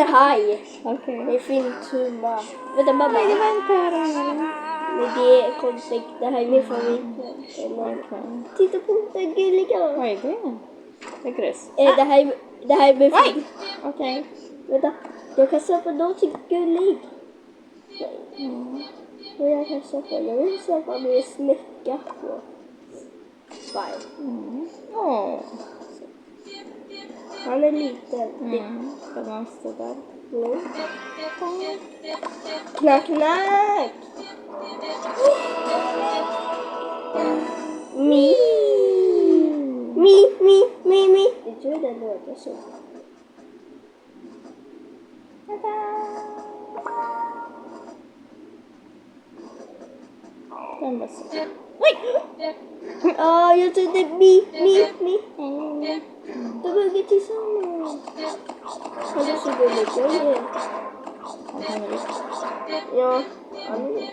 Hai. Okej. Det finns humor. Vänta, mamma. Nej, vänta då. Men det är konstigt. Det här är min favorit. Okej. Titta på den gulliga. Vad är det? Det är grus. Det här är min favorit. Okej. Vänta. Jag kan köpa någonting gullig. Och jag kan köpa. Jag vill köpa mer snäcka på. Åh. Han är liten. Den måste där. Knack, knack! Mi! Jag tror det låter så. Den var så. Jag trodde mi. De hugger tillsammans. Han är så gullig. Ja, han är